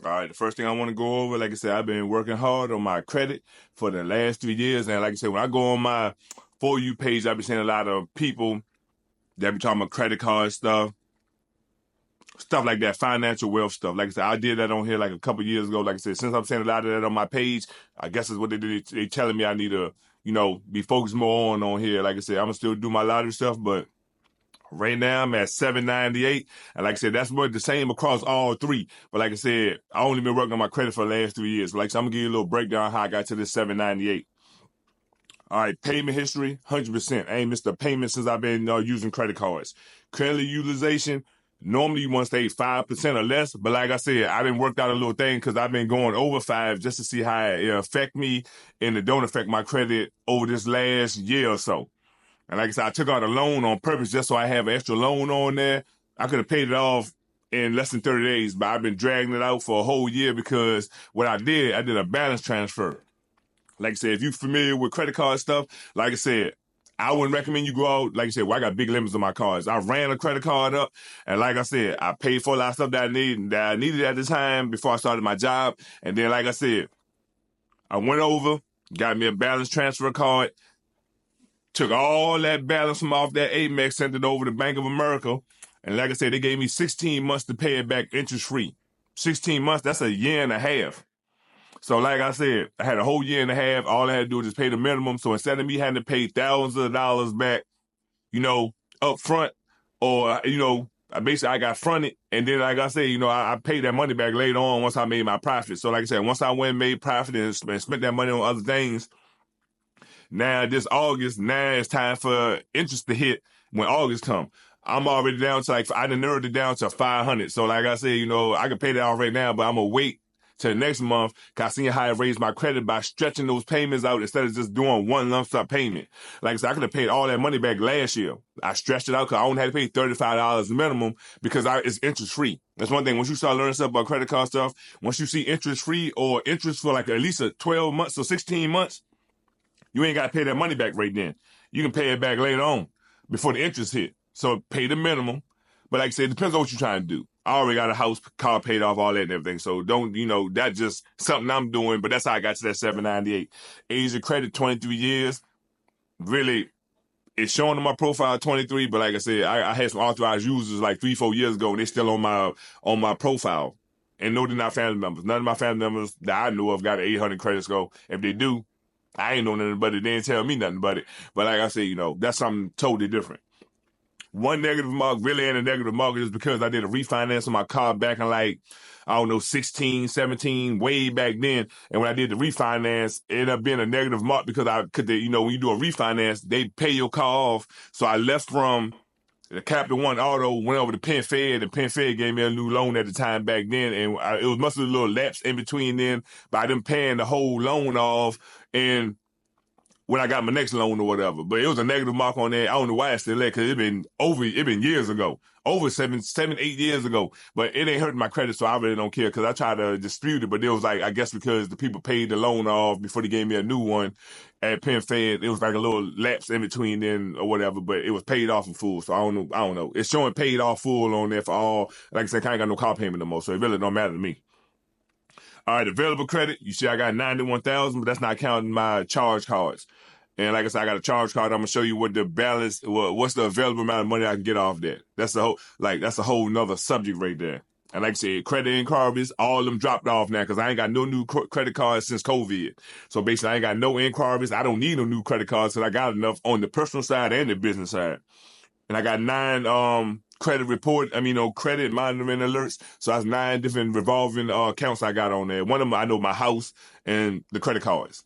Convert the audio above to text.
All right, the first thing I want to go over, like I said, I've been working hard on my credit for the last 3 years. And like I said, when I go on my For You page, I've been seeing a lot of people that be talking about credit card stuff like that, financial wealth stuff. Like I said, I did that on here like a couple years ago. Like I said, since I'm seeing a lot of that on my page, I guess is what they do. They telling me I need to, be focused more on here. Like I said, I'm going to still do my lottery stuff, but right now, I'm at 798, and like I said, that's more the same across all three. But like I said, I only been working on my credit for the last 3 years. But like I said, I'm gonna give you a little breakdown how I got to this 798. All right, payment history, 100%. I ain't missed a payment since I've been using credit cards. Credit utilization, normally you want to stay 5% or less, but like I said, I done worked out a little thing because I've been going over 5 just to see how it affect me, and it don't affect my credit over this last year or so. And like I said, I took out a loan on purpose just so I have an extra loan on there. I could have paid it off in less than 30 days, but I've been dragging it out for a whole year because what I did a balance transfer. Like I said, if you're familiar with credit card stuff, like I said, I wouldn't recommend you go out. Like I said, I got big limits on my cards. I ran a credit card up, and like I said, I paid for a lot of stuff that I needed at the time before I started my job. And then, like I said, I went over, got me a balance transfer card, took all that balance from off that Amex, sent it over to Bank of America. And like I said, they gave me 16 months to pay it back interest-free. 16 months, that's a year and a half. So like I said, I had a whole year and a half. All I had to do was just pay the minimum. So instead of me having to pay thousands of dollars back, up front, or, basically I got fronted. And then, like I said, I paid that money back later on once I made my profit. So like I said, once I went and made profit and spent that money on other things, now this August, now it's time for interest to hit when August come. I'm already down to I done narrowed it down to 500. So like I said, I can pay that off right now, but I'm gonna wait till next month because I seen how I raised my credit by stretching those payments out instead of just doing one lump sum payment. Like I said, I could have paid all that money back last year. I stretched it out because I only had to pay $35 minimum because it's interest free. That's one thing. Once you start learning stuff about credit card stuff, once you see interest free or interest for at least 12 months or 16 months, you ain't got to pay that money back right then. You can pay it back later on before the interest hit. So pay the minimum. But like I said, it depends on what you're trying to do. I already got a house, car paid off, all that and everything. So don't, that's just something I'm doing. But that's how I got to that 798. Age of credit, 23 years. Really, it's showing on my profile 23. But like I said, I had some authorized users 3-4 years ago, and they're still on my profile. And no, they're not family members. None of my family members that I know of got an 800 credit score. If they do, I ain't know nothing about it. They didn't tell me nothing about it. But like I said, that's something totally different. One negative mark, really ain't a negative mark, is because I did a refinance on my car back in 16, 17, way back then. And when I did the refinance, it ended up being a negative mark because when you do a refinance, they pay your car off. So I left from the Capital One Auto, went over to PenFed, and PenFed gave me a new loan at the time back then, and it was must have a little lapse in between then, but I didn't paying the whole loan off, and when I got my next loan or whatever. But it was a negative mark on that. I don't know why it's still there, because it been years ago, over 7, 8 years ago, but it ain't hurting my credit, so I really don't care, because I tried to dispute it, but it was I guess because the people paid the loan off before they gave me a new one at PenFed, it was a little lapse in between then or whatever, but it was paid off in full, so I don't know. It's showing paid off full on there for all, like I said, I ain't got no car payment no more, so it really don't matter to me. All right, available credit, you see I got 91,000, but that's not counting my charge cards. And like I said, I got a charge card. I'm gonna show you what the balance, what's the available amount of money I can get off that. That's a whole nother subject right there. And like I said, credit inquiries, all of them dropped off now because I ain't got no new credit cards since COVID. So basically, I ain't got no inquiries. I don't need no new credit cards because I got enough on the personal side and the business side. And I got 9 credit monitoring alerts. So that's 9 different revolving accounts I got on there. One of them, I know my house and the credit cards.